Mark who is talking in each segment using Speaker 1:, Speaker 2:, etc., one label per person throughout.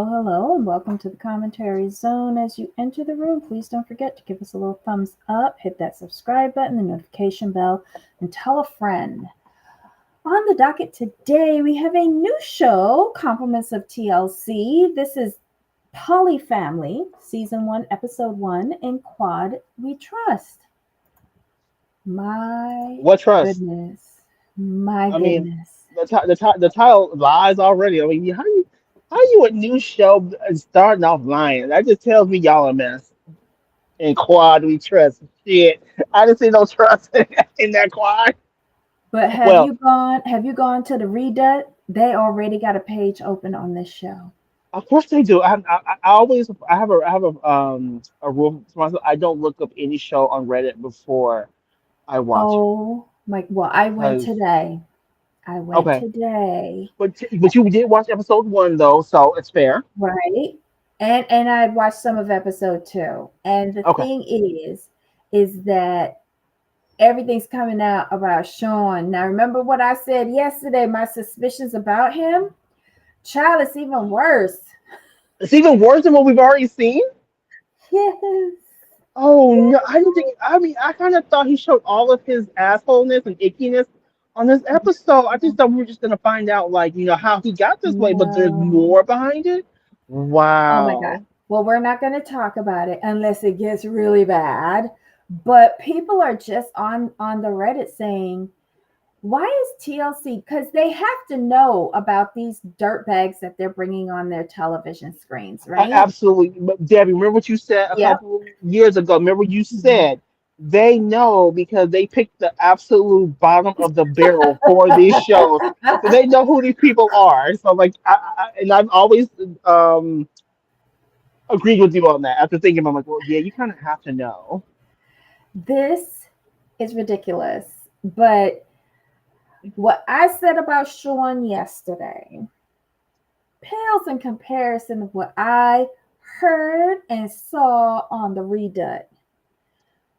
Speaker 1: hello, and welcome to the commentary zone. As you enter the room, please don't forget to give us a little thumbs up, hit that subscribe button, the notification bell, and tell a friend. On the docket today, we have a new show, Compliments of TLC. This is PolyFamily, Season 1, Episode 1, In Quad We Trust. My
Speaker 2: What trust?
Speaker 1: goodness. My
Speaker 2: I mean,
Speaker 1: goodness.
Speaker 2: the title lies already. I mean, how you a new show starting off lying? That just tells me y'all a mess. In quad we trust. Shit, I didn't see no trust in that quad.
Speaker 1: But
Speaker 2: Well,
Speaker 1: have you gone to the Redut? They already got a page open on this show.
Speaker 2: of course they do. I always I have a rule for myself. I don't look up any show on Reddit before I watch it
Speaker 1: Oh my, well, I went
Speaker 2: because
Speaker 1: today. I went
Speaker 2: okay,
Speaker 1: today,
Speaker 2: but you did watch episode one though, so it's fair.
Speaker 1: right? And I watched some of episode 2. And the
Speaker 2: Okay.
Speaker 1: thing is that everything's coming out about Sean. Now remember what I said yesterday, my suspicions about him? Child, it's even worse.
Speaker 2: It's even worse than what we've already seen.
Speaker 1: Yes.
Speaker 2: Oh no, I didn't think. I mean, I kind of thought he showed all of his assholeness and ickiness on this episode. I just thought we were just gonna find out, like, how he got this way, but there's
Speaker 1: No.
Speaker 2: more behind it.
Speaker 1: Oh my God.
Speaker 2: Wow.
Speaker 1: Well, we're not going to talk about it unless it gets really bad. But people are just on the Reddit saying, why is TLC? Because they have to know about these dirt bags that they're bringing on their television screens,
Speaker 2: I
Speaker 1: right?
Speaker 2: absolutely, but Debbie, remember what you said a
Speaker 1: Yep.
Speaker 2: couple years ago? Remember you said they know because they picked the absolute bottom of the barrel for these shows, so they know who these people are. So, like, and I've always um agreed with you on that. After thinking, about, I'm like, well, yeah, you kind of have to know.
Speaker 1: This is ridiculous. But what I said about Sean yesterday pales in comparison of what I heard and saw on the Redut.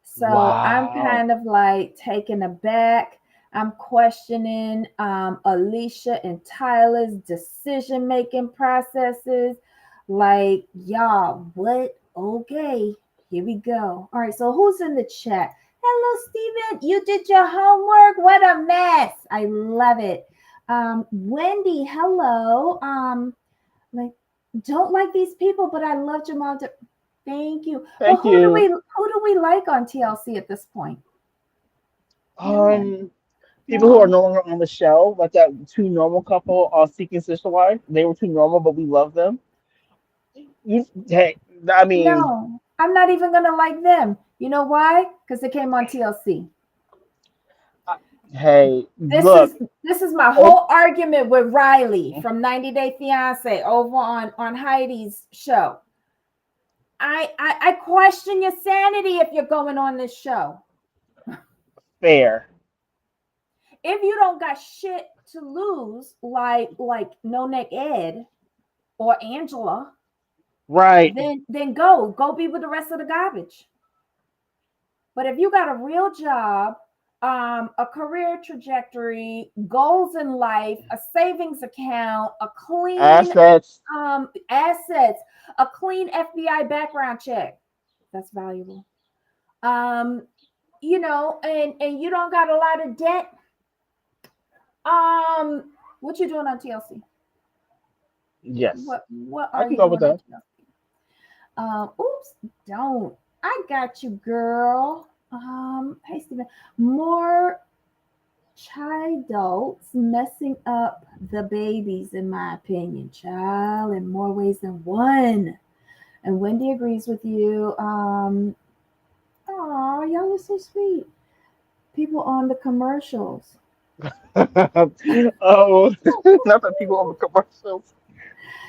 Speaker 1: So I'm
Speaker 2: Wow.
Speaker 1: kind of like taken aback. I'm questioning Alicia and Tyler's decision making processes. Like, y'all, what? Okay, here we go. All right, so who's in the chat? Hello, Steven. You did your homework. What a mess. I love it. Wendy, hello. Like, don't like these people, but I love Jamal. Thank you. But
Speaker 2: Thank you.
Speaker 1: who do we like on TLC at this point? No one.
Speaker 2: Um,
Speaker 1: No
Speaker 2: People who are
Speaker 1: one.
Speaker 2: no longer on the show, like that two normal couple, Seeking Sister Wife, they were too normal, but we love them. Hey, I mean,
Speaker 1: No. I'm not even gonna like them. You know why? Because they came on TLC.
Speaker 2: I- hey,
Speaker 1: This
Speaker 2: look.
Speaker 1: is this is my
Speaker 2: Oh,
Speaker 1: whole argument with Riley from 90 Day Fiance over on Heidi's show. I question your sanity if you're going on this show.
Speaker 2: fair.
Speaker 1: If you don't got shit to lose, like No Neck Ed or Angela,
Speaker 2: Right.
Speaker 1: then go be with the rest of the garbage. But if you got a real job, a career trajectory, goals in life, a savings account, a clean
Speaker 2: Assets.
Speaker 1: assets, a clean FBI background check, that's valuable. Um, and you don't got a lot of debt. What you doing on TLC?
Speaker 2: Yes.
Speaker 1: What
Speaker 2: I
Speaker 1: are
Speaker 2: can
Speaker 1: you
Speaker 2: go with
Speaker 1: doing on
Speaker 2: that.
Speaker 1: TLC? Oops, don't. I got you, girl. Hey Steven. More childolts messing up the babies, in my opinion, child, in more ways than one. And Wendy agrees with you. Oh, y'all are so sweet. People on the commercials.
Speaker 2: Oh, not the people on the commercials.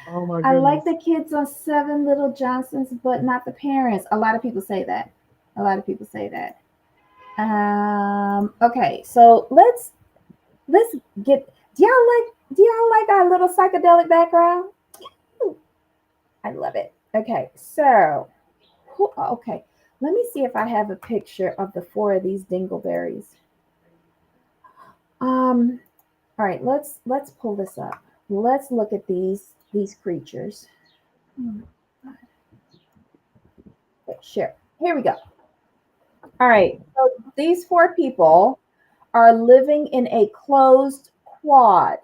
Speaker 2: Oh my
Speaker 1: I like
Speaker 2: goodness.
Speaker 1: the kids on Seven Little Johnsons, but not the parents. A lot of people say that. A lot of people say that. Okay, so let's get. Do y'all like our little psychedelic background? Ooh, I love it. Okay, so okay, let me see if I have a picture of the 4 of these dingleberries. Um, all right, let's pull this up. Let's look at these creatures. Hmm, okay, share. Here we go. All right. So these four people are living in a closed quad.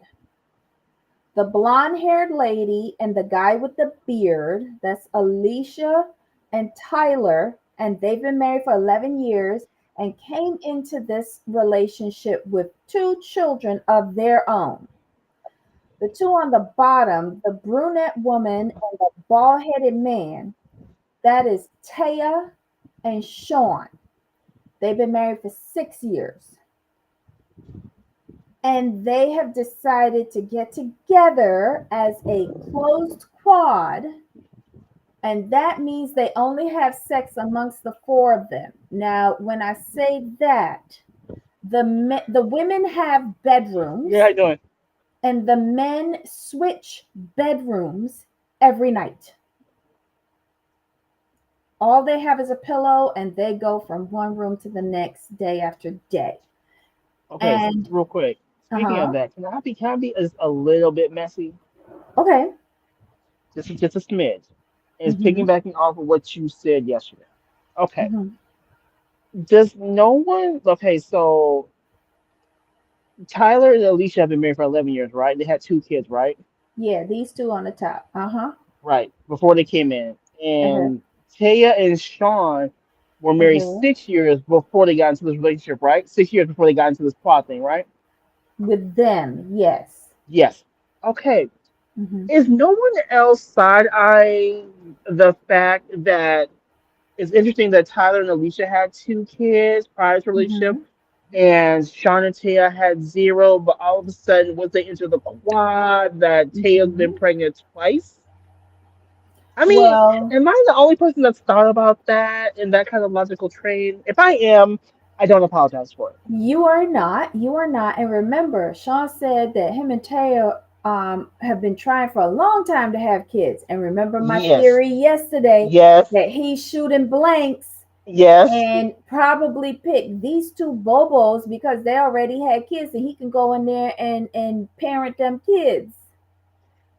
Speaker 1: The blonde haired lady and the guy with the beard, that's Alicia and Tyler, and they've been married for 11 years and came into this relationship with two children of their own. The two on the bottom, the brunette woman and the bald headed man, that is Taya and Sean. They've been married for 6 years. And they have decided to get together as a closed quad, and that means they only have sex amongst the four of them. Now, when I say that, the women have
Speaker 2: Yeah, how
Speaker 1: bedrooms,
Speaker 2: you doing?
Speaker 1: and the men switch bedrooms every night. All they have is a pillow, and they go from one room to the next day after day.
Speaker 2: Okay,
Speaker 1: And
Speaker 2: real quick.
Speaker 1: uh
Speaker 2: Speaking of
Speaker 1: huh.
Speaker 2: that, can I be a little bit messy?
Speaker 1: Okay.
Speaker 2: Just a smidge. And it's
Speaker 1: Mm-hmm.
Speaker 2: piggybacking off of what you said yesterday. Okay.
Speaker 1: Mm-hmm.
Speaker 2: Does no one okay, so Tyler and Alicia have been married for 11 years, right? They had two kids, right?
Speaker 1: Yeah, these two on the top. Uh huh.
Speaker 2: Right, before they came in.
Speaker 1: Uh huh.
Speaker 2: And Taya and Sean were
Speaker 1: Uh
Speaker 2: married
Speaker 1: huh.
Speaker 2: 6 years before they got into this relationship, right? 6 years before they got into this plot thing, right?
Speaker 1: With them, yes.
Speaker 2: Yes. Okay.
Speaker 1: Mm-hmm.
Speaker 2: Is no one else side eyeing the fact that it's interesting that Tyler and Alicia had two kids prior to the relationship,
Speaker 1: Mm-hmm.
Speaker 2: and Sean and Taya had zero, but all of a sudden, once they enter the quad, that Taya's been
Speaker 1: Mm-hmm.
Speaker 2: pregnant twice? I mean,
Speaker 1: Well,
Speaker 2: am I the only person that's thought about that in that kind of logical train? If I am, I don't apologize for it.
Speaker 1: you are not. You are not. And remember, Sean said that him and Taya have been trying for a long time to have kids. And remember my
Speaker 2: Yes,
Speaker 1: theory yesterday
Speaker 2: yes,
Speaker 1: that he's shooting blanks
Speaker 2: yes.
Speaker 1: and probably picked these two bobos because they already had kids and he can go in there and parent them kids.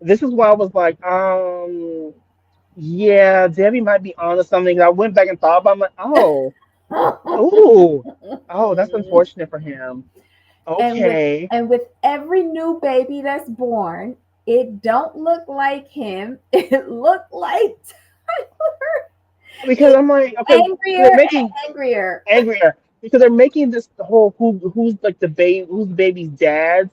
Speaker 2: This is why I was like, yeah, Debbie might be onto something. I went back and thought about it. I'm like, oh, ooh, oh, that's unfortunate for him.
Speaker 1: and with
Speaker 2: Okay.
Speaker 1: and with every new baby that's born, it don't look like him. It look like Tyler.
Speaker 2: Because
Speaker 1: He's
Speaker 2: I'm like, okay,
Speaker 1: angrier
Speaker 2: they're making
Speaker 1: and angrier.
Speaker 2: angrier because they're making this whole who's like the baby who's the baby's dad,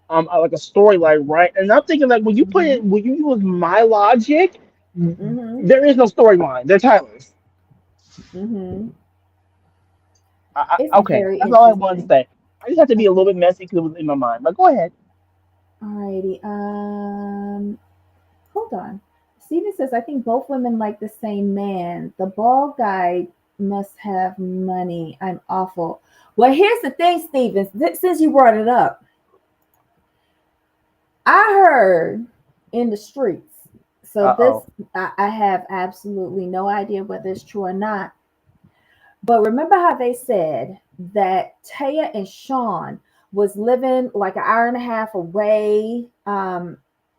Speaker 2: like a storyline, right? And I'm thinking like
Speaker 1: Hmm.
Speaker 2: when you use my logic,
Speaker 1: Hmm.
Speaker 2: there is no storyline. They're Tyler's.
Speaker 1: Hmm. It's
Speaker 2: Okay,
Speaker 1: very
Speaker 2: that's all I wanted to
Speaker 1: interesting.
Speaker 2: say. I just have to be a little
Speaker 1: Okay.
Speaker 2: bit messy because it was in my mind. But go ahead.
Speaker 1: Alrighty. Hold on. Steven says, I think both women like the same man. The bald guy must have money. I'm awful. Well, here's the thing, Steven. Since you brought it up, I heard in the streets. So
Speaker 2: Uh
Speaker 1: this,
Speaker 2: oh.
Speaker 1: I have absolutely no idea whether it's true or not. But remember how they said that Taya and Sean was living like an hour and a half away.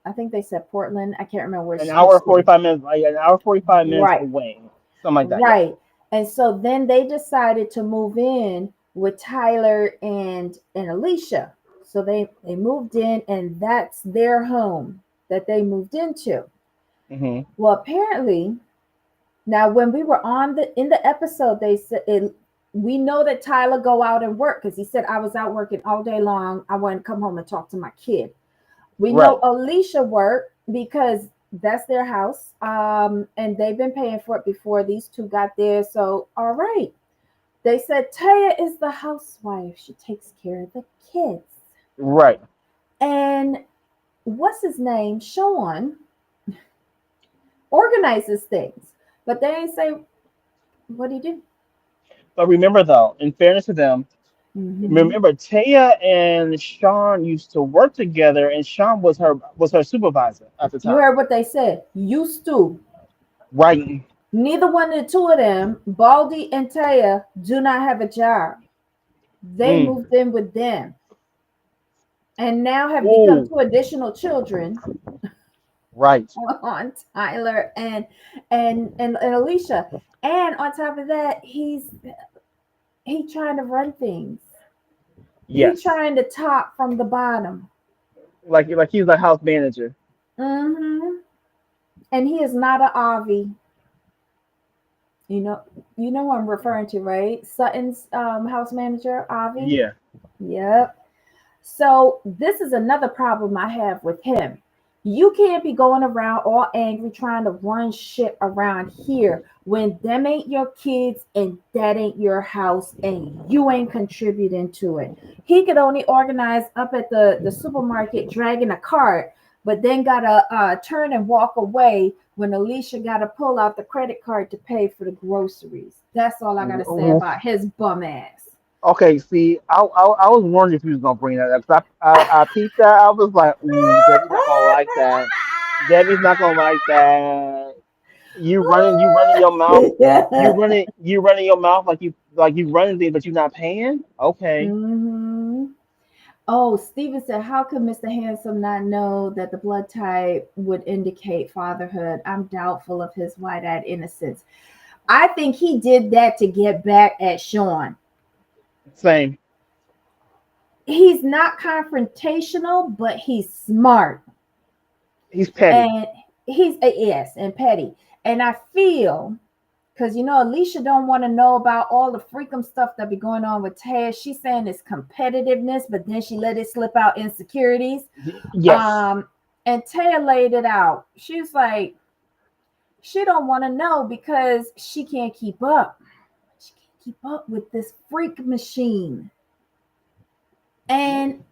Speaker 1: I think they said Portland. I can't remember
Speaker 2: An
Speaker 1: which
Speaker 2: hour
Speaker 1: city.
Speaker 2: 45 minutes, like an hour 45 minutes
Speaker 1: Right,
Speaker 2: away, something like that. Yes.
Speaker 1: right. And so then they decided to move in with Tyler and Alicia. So they moved in, and that's their home that they moved into.
Speaker 2: Hmm.
Speaker 1: Well, apparently, now when we were on the in the episode, they said we know that Tyler go out and work because he said I was out working all day long. I wanted to come home and talk to my kid. We know
Speaker 2: Right.
Speaker 1: Alicia worked because that's their house, and they've been paying for it before these two got there. So all right, they said Taya is the housewife. She takes care of the kids.
Speaker 2: Right.
Speaker 1: And what's his name? Sean organizes things, but they ain't say what do you do.
Speaker 2: But remember, though, in fairness to them,
Speaker 1: Hmm.
Speaker 2: remember Taya and Sean used to work together, and Sean was her supervisor at the
Speaker 1: You
Speaker 2: time.
Speaker 1: heard what they said. Used to.
Speaker 2: Right.
Speaker 1: Neither one of the two of them, Baldy and Taya, do not have a job. They
Speaker 2: Mm.
Speaker 1: moved in with them and now have become
Speaker 2: Ooh.
Speaker 1: two additional children.
Speaker 2: Right.
Speaker 1: on Tyler and Alicia. And on top of that, he trying to run things. He
Speaker 2: Yes.
Speaker 1: trying to top from the bottom.
Speaker 2: Like he's the house manager.
Speaker 1: Hmm. And he is not a Avi. You know, you know who I'm referring to, right? Sutton's house manager, Avi.
Speaker 2: Yeah.
Speaker 1: Yep. So this is another problem I have with him. You can't be going around all angry trying to run shit around here when them ain't your kids and that ain't your house and you ain't contributing to it. He could only organize up at the supermarket dragging a cart, but then gotta turn and walk away when Alicia gotta pull out the credit card to pay for the groceries. That's all I gotta say
Speaker 2: Mhm.
Speaker 1: about his bum ass.
Speaker 2: Okay, see, I was wondering if he was gonna bring that up. 'Cause I peeped that. I was like, Debbie's not gonna like that. Debbie's not gonna like that. You running your mouth. You running your mouth like you running things, but you're not paying. Okay,
Speaker 1: Hmm. Oh, Steven said, how could Mr. Handsome not know that the blood type would indicate fatherhood? I'm doubtful of his wide eyed innocence. I think he did that to get back at Sean.
Speaker 2: same.
Speaker 1: He's not confrontational, but he's smart.
Speaker 2: He's petty.
Speaker 1: And he's, yes, and petty. And I feel, because Alicia don't want to know about all the freakum stuff that be going on with Taz. She's saying it's competitiveness, but then she let it slip out insecurities.
Speaker 2: Yes.
Speaker 1: Um, and Taya laid it out. She's like, she don't want to know because she can't keep up. She can't keep up with this freak machine. And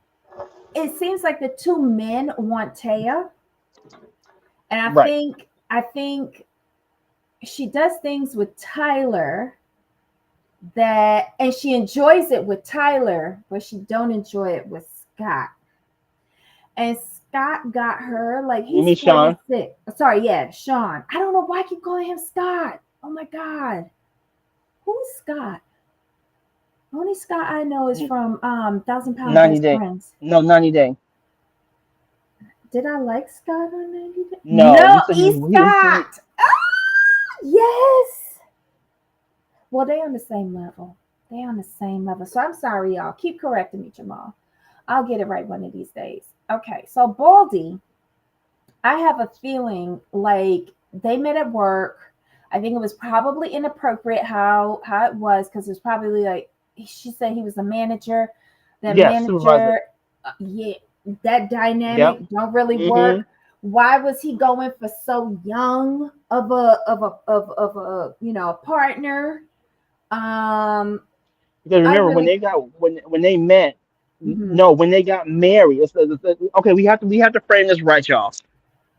Speaker 1: it seems like the two men want Taya. And I
Speaker 2: Right.
Speaker 1: think I think she does things with Tyler that and she enjoys it with Tyler, but she don't enjoy it with Scott. And Scott got her like
Speaker 2: You
Speaker 1: he's
Speaker 2: mean Sean?
Speaker 1: 46. Sorry, yeah, Sean. I don't know why I keep calling him Scott. Oh my god. Who's Scott? Only Scott I know is from Thousand Pound
Speaker 2: 90
Speaker 1: Best
Speaker 2: day.
Speaker 1: Friends.
Speaker 2: No, 90 day.
Speaker 1: Did I like Scott on 90 Day?
Speaker 2: No, you
Speaker 1: No,
Speaker 2: said
Speaker 1: he's
Speaker 2: he
Speaker 1: Scott. Yes. Well, they on the same level. They on the same level. So I'm sorry, y'all. Keep correcting me, Jamal. I'll get it right one of these days. Okay, so Baldy, I have a feeling like they met at work. I think it was probably inappropriate how it was because it was probably like she said he was a manager. That
Speaker 2: yes, supervisor.
Speaker 1: manager, yeah, that
Speaker 2: Yep.
Speaker 1: dynamic don't really
Speaker 2: Mm-hmm.
Speaker 1: work. Why was he going for so young of a a partner? Um,
Speaker 2: Because
Speaker 1: I
Speaker 2: remember
Speaker 1: really.
Speaker 2: when they met,
Speaker 1: Mhm,
Speaker 2: no, when they got married. Okay, we have to frame this right, y'all.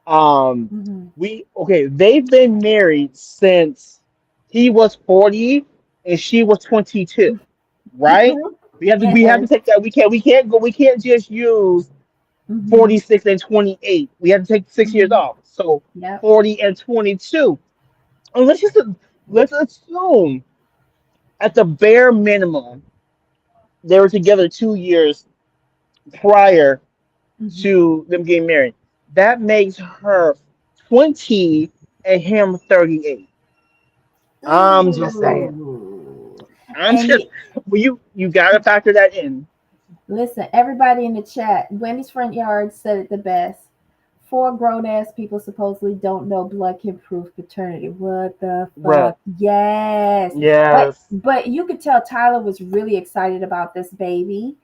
Speaker 2: Um,
Speaker 1: mhm,
Speaker 2: they've been married since he was 40 and she was 22, right?
Speaker 1: mhm.
Speaker 2: We have to
Speaker 1: Yes.
Speaker 2: take that. We can't just use
Speaker 1: Mhm,
Speaker 2: 46 and 28. We have to take 6 years
Speaker 1: mhm.
Speaker 2: off. So
Speaker 1: Yep.
Speaker 2: 40 and 22. And let's assume at the bare minimum they were together 2 years prior
Speaker 1: Mhm.
Speaker 2: to them getting married. That makes her 20 and him 38. I'm just saying.
Speaker 1: Ooh.
Speaker 2: I'm
Speaker 1: And
Speaker 2: just well, you gotta factor that in.
Speaker 1: listen, everybody in the chat, Wendy's Front Yard said it the best. Four grown ass people supposedly don't know blood can prove paternity. What the
Speaker 2: Right.
Speaker 1: fuck? Yes. But
Speaker 2: Yes.
Speaker 1: but you could tell Tyler was really excited about this baby.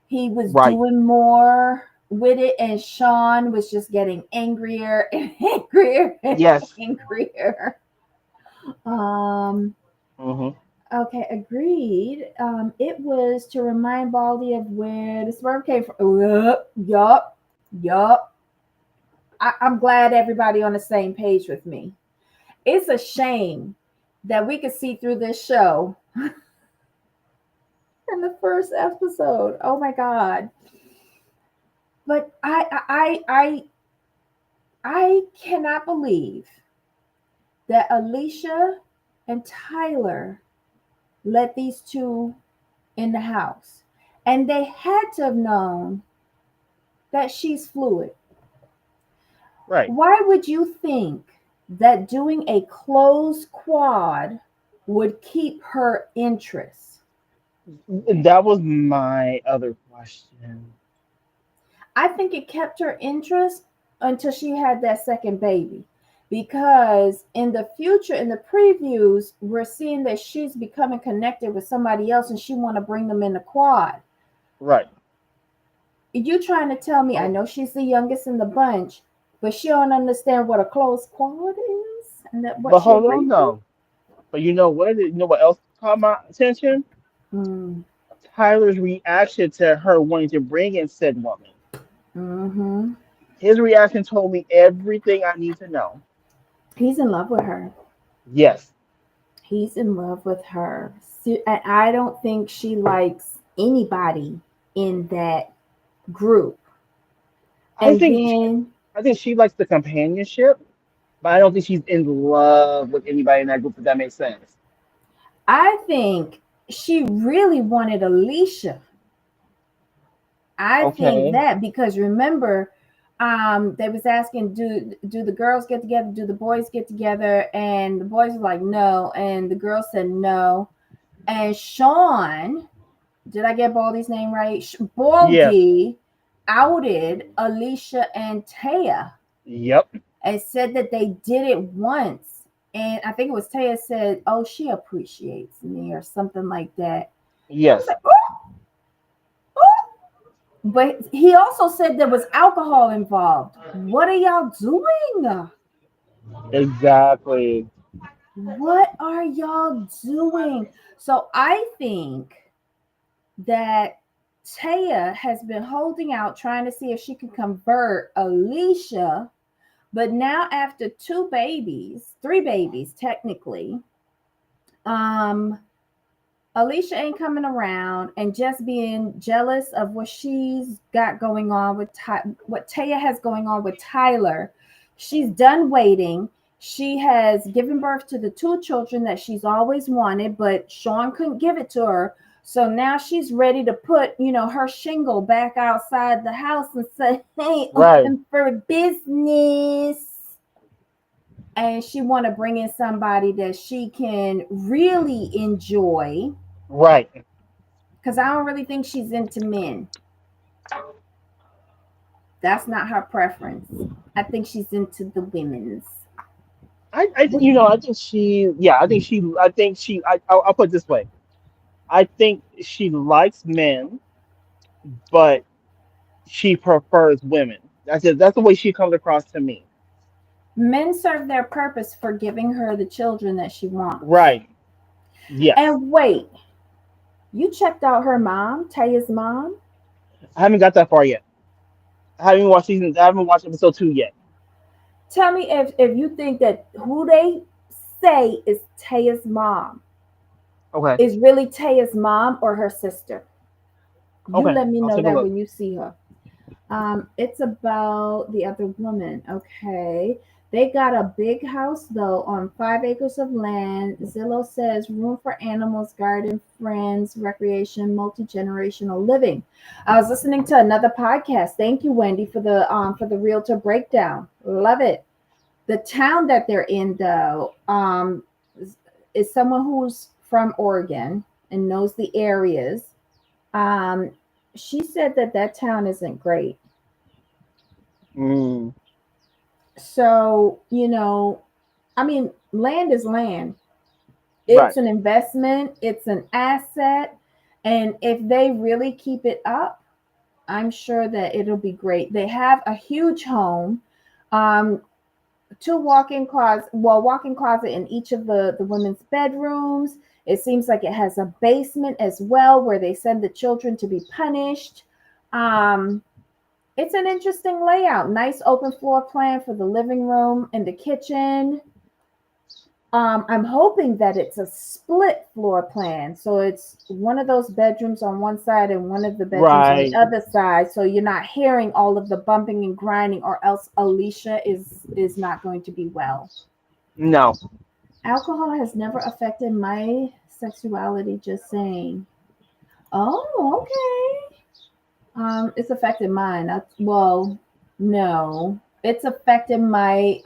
Speaker 1: He was
Speaker 2: Right.
Speaker 1: doing more with it, and Sean was just getting angrier and angrier and
Speaker 2: Yes.
Speaker 1: angrier. Um,
Speaker 2: Hmm.
Speaker 1: okay, agreed. It was to remind Baldy of where the sperm came from. Yup. I'm glad everybody on the same page with me. It's a shame that we could see through this show in the first episode. Oh my god! But I cannot believe that Alicia and Tyler let these two in the house, and they had to have known that she's fluid.
Speaker 2: Right.
Speaker 1: Why would you think that doing a closed quad would keep her interest?
Speaker 2: That was my other question.
Speaker 1: I think it kept her interest until she had that second baby. Because in the future, in the previews, we're seeing that she's becoming connected with somebody else and she want to bring them in the quad.
Speaker 2: Right.
Speaker 1: You trying to tell me, I
Speaker 2: Oh,
Speaker 1: know she's the youngest in the bunch, but she don't understand what a closed quad is and that what
Speaker 2: but
Speaker 1: she
Speaker 2: hold on,
Speaker 1: agreed to?
Speaker 2: though. But you know what? You know what else caught my attention?
Speaker 1: Mm,
Speaker 2: Tyler's reaction to her wanting to bring in said woman.
Speaker 1: mm-hmm.
Speaker 2: His reaction told me everything I need to know.
Speaker 1: He's in love with her.
Speaker 2: Yes,
Speaker 1: He's in love with her. And I don't think she likes anybody in that group.
Speaker 2: I
Speaker 1: And
Speaker 2: think
Speaker 1: then
Speaker 2: I think she likes the companionship, but I don't think she's in love with anybody in that group. If that makes sense.
Speaker 1: I think she really wanted Alicia. I think
Speaker 2: Okay.
Speaker 1: that because remember, they was asking, do the girls get together? Do the boys get together? And the boys were like, no. And the girls said no. And Sean, did I get Baldy's name right?
Speaker 2: Yes.
Speaker 1: Baldy outed Alicia and Taya
Speaker 2: Yep.
Speaker 1: and said that they did it once. And I think it was Taya said, oh, she appreciates me or something like that. I was
Speaker 2: Yes.
Speaker 1: like, oh, oh. But he also said there was alcohol involved. What are y'all doing?
Speaker 2: Exactly.
Speaker 1: What are y'all doing? So I think that Taya has been holding out, trying to see if she can convert Alicia. But now, after two babies, three babies technically, um, Alicia ain't coming around and just being jealous of what she's got going on with what Taya has going on with Tyler. She's done waiting. She has given birth to the two children that she's always wanted, but Sean couldn't give it to her. So now she's ready to put, her shingle back outside the house and say, "Hey,
Speaker 2: Right.
Speaker 1: open for business." And she want to bring in somebody that she can really enjoy
Speaker 2: Right.
Speaker 1: because I don't really think she's into men. That's not her preference. I think she's into the women's.
Speaker 2: I think she, yeah, I'll put it this way. I think she likes men, but she prefers women. That's it. That's the way she comes across to me.
Speaker 1: Men serve their purpose for giving her the children that she wants.
Speaker 2: Right. Yes.
Speaker 1: And wait, you checked out her mom, Taya's mom?
Speaker 2: I haven't got that far yet. I haven't watched episode 2 yet.
Speaker 1: Tell me if you think that who they say is Taya's mom
Speaker 2: Okay.
Speaker 1: is really Taya's mom or her sister. You
Speaker 2: Okay.
Speaker 1: let me
Speaker 2: I'll
Speaker 1: know
Speaker 2: take a
Speaker 1: that
Speaker 2: look.
Speaker 1: when you see her. It's about the other woman. Okay. They got a big house though on 5 acres of land. Zillow says room for animals, garden, friends, recreation, multi-generational living. I was listening to another podcast. Thank you, Wendy, for the realtor breakdown. Love it. The town that they're in though, is someone who's from Oregon and knows the areas. Um, she said that that town isn't great.
Speaker 2: Mm,
Speaker 1: So, I mean, land is land.
Speaker 2: right.
Speaker 1: It's an investment, it's an asset. And if they really keep it up, I'm sure that it'll be great. They have a huge home, um, two walk-in closet in each of the women's bedrooms. It seems like it has a basement as well where they send the children to be punished. Um, it's an interesting layout. Nice open floor plan for the living room and the kitchen. I'm hoping that it's a split floor plan. So it's one of those bedrooms on one side and one of the bedrooms on the
Speaker 2: Right.
Speaker 1: other side. So you're not hearing all of the bumping and grinding, or else Alicia is not going to be well.
Speaker 2: No.
Speaker 1: Alcohol has never affected my sexuality, just saying. Oh, okay. It's affected mine. Well, no. It's affecting my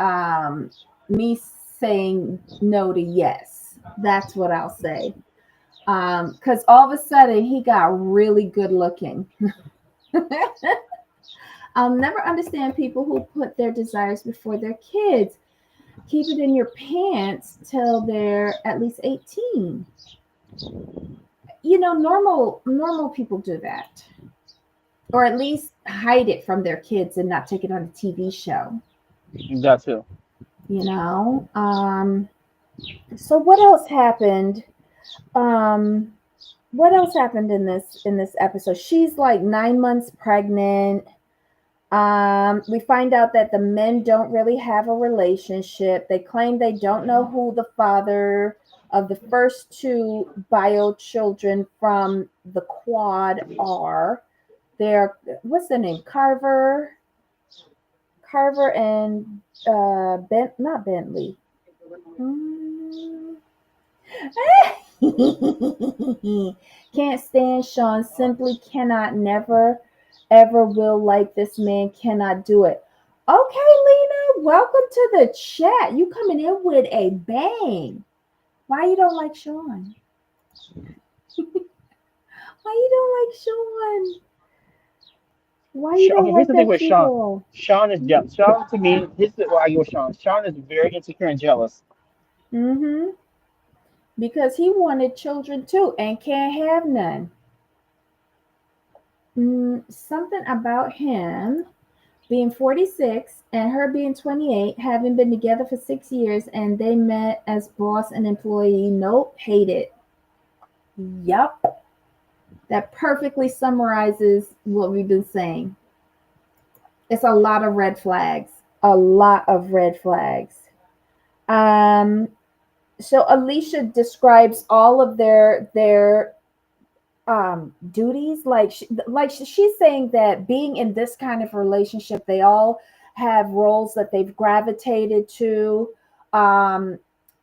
Speaker 1: me saying no to yes. That's what I'll say. Because all of a sudden he got really good looking. I'll never understand people who put their desires before their kids. Keep it in your pants till they're at least 18. Normal people do that, or at least hide it from their kids and not take it on a TV show.
Speaker 2: That too.
Speaker 1: You know. So what else happened? Um, what else happened in this episode? She's like 9 months pregnant. We find out that the men don't really have a relationship. They claim they don't know who the father of the first two bio children from the quad are. They're what's the name? Carver and not Bentley. Hmm. Can't stand Sean. Simply cannot. Never, ever will like this man. Cannot do it. Okay, Lena. Welcome to the chat. You coming in with a bang. Why you don't like Sean? Why you don't like Sean? Why you don't
Speaker 2: Okay, here's
Speaker 1: like
Speaker 2: the thing
Speaker 1: that
Speaker 2: with Sean.
Speaker 1: people?
Speaker 2: Sean is jealous. Sean to me, this is what I go with Sean. Sean is very insecure and jealous.
Speaker 1: Mm-hmm. Because he wanted children too and can't have none. Something about him being 46 and her being 28, having been together for 6 years, and they met as boss and employee. Nope, hate it. Yup. That perfectly summarizes what we've been saying. It's a lot of red flags. A lot of red flags. Um, so Alicia describes all of their duties, she's saying that being in this kind of relationship, they all have roles that they've gravitated to. um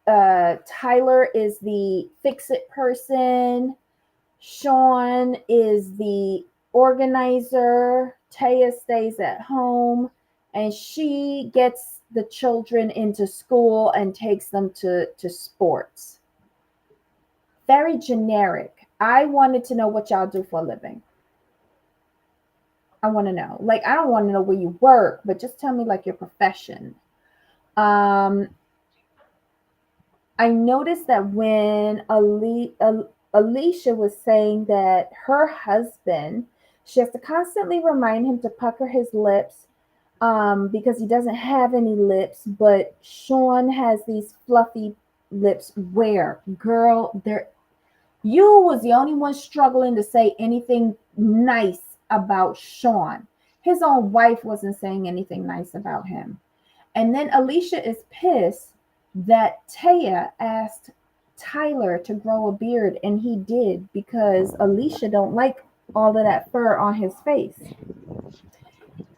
Speaker 1: Tyler is the fix it person, Sean is the organizer, Taya stays at home, and she gets the children into school and takes them to sports. Very generic. I wanted to know what y'all do for a living. I want to know. Like, I don't want to know where you work, but just tell me like your profession. Um, I noticed that when Alicia was saying that her husband, she has to constantly remind him to pucker his lips because he doesn't have any lips, but Sean has these fluffy lips. Where, girl, they're you was the only one struggling to say anything nice about Sean. His own wife wasn't saying anything nice about him. And then Alicia is pissed that Taya asked Tyler to grow a beard, and he did because Alicia don't like all of that fur on his face.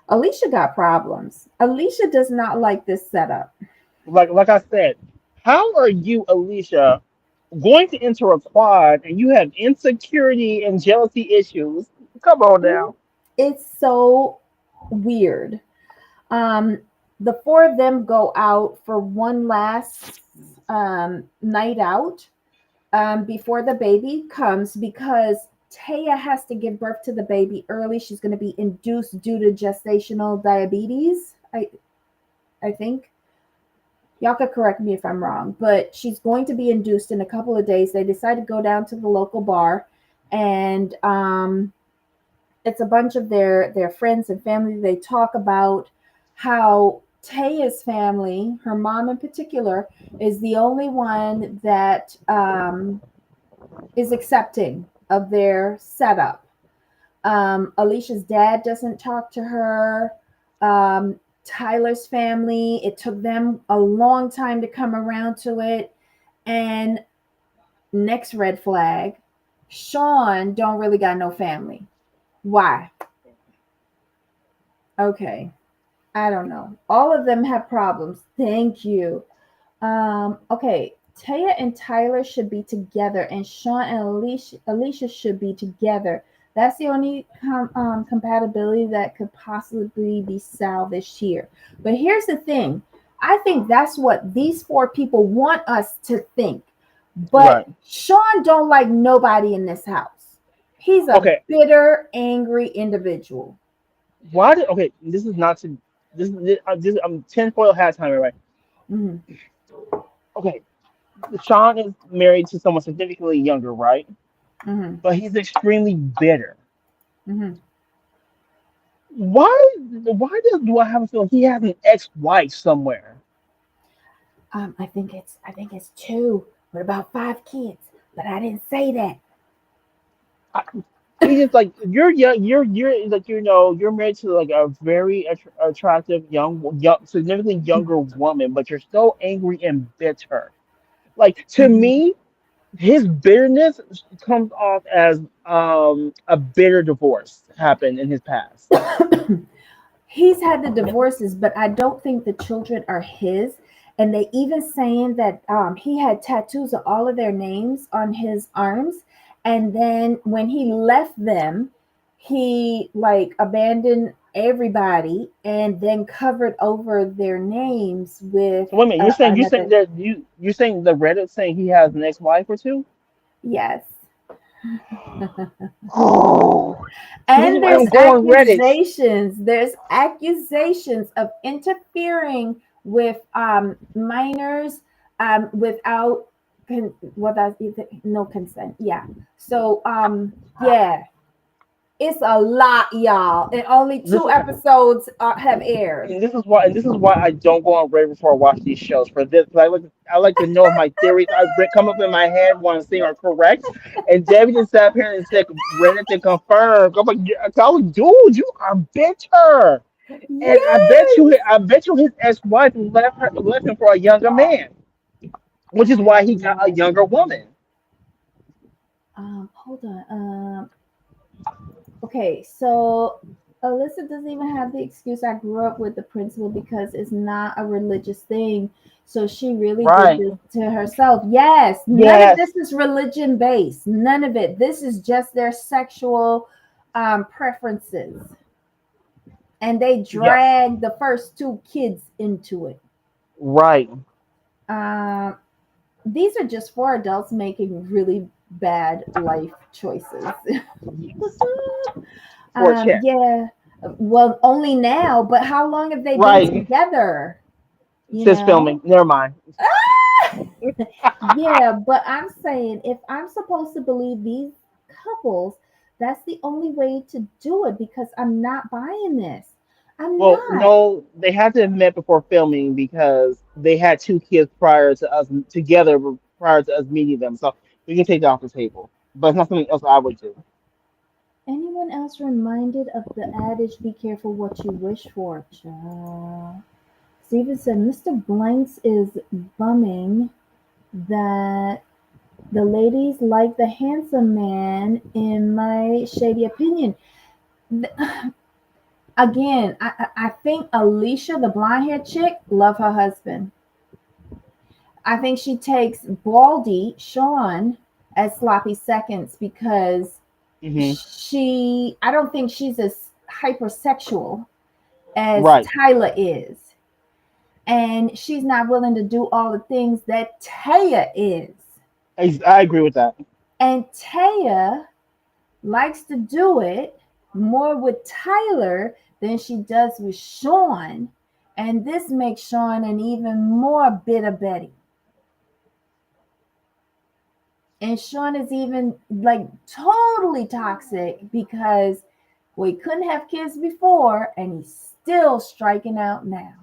Speaker 1: Alicia got problems. Alicia does not like this setup.
Speaker 2: Like I said, how are you, Alicia, going to enter a quad and you have insecurity and jealousy issues? Come on
Speaker 1: Mhm.
Speaker 2: now.
Speaker 1: It's so weird. Um, the four of them go out for one last night out before the baby comes because Taya has to give birth to the baby early. She's going to be induced due to gestational diabetes. I think y'all could correct me if I'm wrong, but she's going to be induced in a couple of days. They decide to go down to the local bar, and it's a bunch of their friends and family. They talk about how Taya's family, her mom in particular, is the only one that is accepting of their setup. Alicia's dad doesn't talk to her. Tyler's family, it took them a long time to come around to it. And next red flag, Sean don't really got no family. Why? Okay. I don't know. All of them have problems. Thank you. Okay. Taya and Tyler should be together, and Sean and Alicia should be together. That's the only compatibility that could possibly be salvaged here. But here's the thing. I think that's what these four people want us to think. But
Speaker 2: Right.
Speaker 1: Sean don't like nobody in this house. He's a
Speaker 2: Okay.
Speaker 1: bitter, angry individual.
Speaker 2: Why did okay? This is not to this I'm tinfoil hat time right.
Speaker 1: Hmm.
Speaker 2: Okay, Sean is married to someone significantly younger, right?
Speaker 1: Hmm.
Speaker 2: But he's extremely bitter.
Speaker 1: Hmm.
Speaker 2: Do I have a feeling he has an ex-wife somewhere?
Speaker 1: I think it's two with about five kids, but I didn't say that.
Speaker 2: I, he just like you're young, you're like you're married to like a very attractive young significantly younger woman, but you're so angry and bitter. Like to me, his bitterness comes off as a bitter divorce happened in his past.
Speaker 1: He's had the divorces, but I don't think the children are his. And they even saying that he had tattoos of all of their names on his arms. And then when he left them, he like abandoned everybody and then covered over their names with
Speaker 2: So wait a minute, you're saying
Speaker 1: another.
Speaker 2: that you're saying the Reddit saying he has an ex-wife or two?
Speaker 1: Yes.
Speaker 2: Oh, see, this is
Speaker 1: And
Speaker 2: why I
Speaker 1: there's
Speaker 2: don't go on Reddit.
Speaker 1: accusations of interfering with minors without without no consent. Yeah. So yeah, it's a lot, y'all, and only
Speaker 2: This
Speaker 1: two episodes have aired.
Speaker 2: and this is why I don't go on Reddit before I watch these shows. For this, I like to know if my theories I come up in my head one thing are correct. And Debbie just sat here and said Reddit to confirm. I'm like, yeah, I was like, dude, you are bitter. And
Speaker 1: Yes.
Speaker 2: I bet you his ex-wife left him for a younger man, which is why he got a younger woman.
Speaker 1: Hold on. Okay, so Alyssa doesn't even have the excuse I grew up with the principal because it's not a religious thing. So she really did
Speaker 2: Right.
Speaker 1: this to herself. Yes, none of
Speaker 2: Yes.
Speaker 1: this is religion based. None of it. This is just their sexual preferences. And they
Speaker 2: Yes.
Speaker 1: drag the first two kids into it.
Speaker 2: Right.
Speaker 1: Um, these are just four adults making really bad life choices.
Speaker 2: Yes. For a check.
Speaker 1: Yeah. Well, only now, but how long have they been
Speaker 2: Right.
Speaker 1: together? You
Speaker 2: Since
Speaker 1: know?
Speaker 2: filming. Never mind.
Speaker 1: Yeah, but I'm saying if I'm supposed to believe these couples, that's the only way to do it because I'm not buying this. I'm
Speaker 2: Well,
Speaker 1: not.
Speaker 2: no, they had to have met before filming because they had two kids prior to us together prior to us meeting them. So we can take that off the table. But it's not something else I would do.
Speaker 1: Anyone else reminded of the adage, be careful what you wish for? Child. Steven said, Mr. Blanks is bumming that the ladies like the handsome man, in my shady opinion. Again, I think Alicia, the blonde haired chick, love her husband. I think she takes Baldy, Sean, as sloppy seconds because
Speaker 2: Hmm.
Speaker 1: I don't think she's as hypersexual as
Speaker 2: Right.
Speaker 1: Tyler is. And she's not willing to do all the things that Taya is.
Speaker 2: I agree with that.
Speaker 1: And Taya likes to do it more with Tyler than she does with Sean. And this makes Sean an even more bitter Betty. And Sean is even like totally toxic because we couldn't have kids before and he's still striking out now.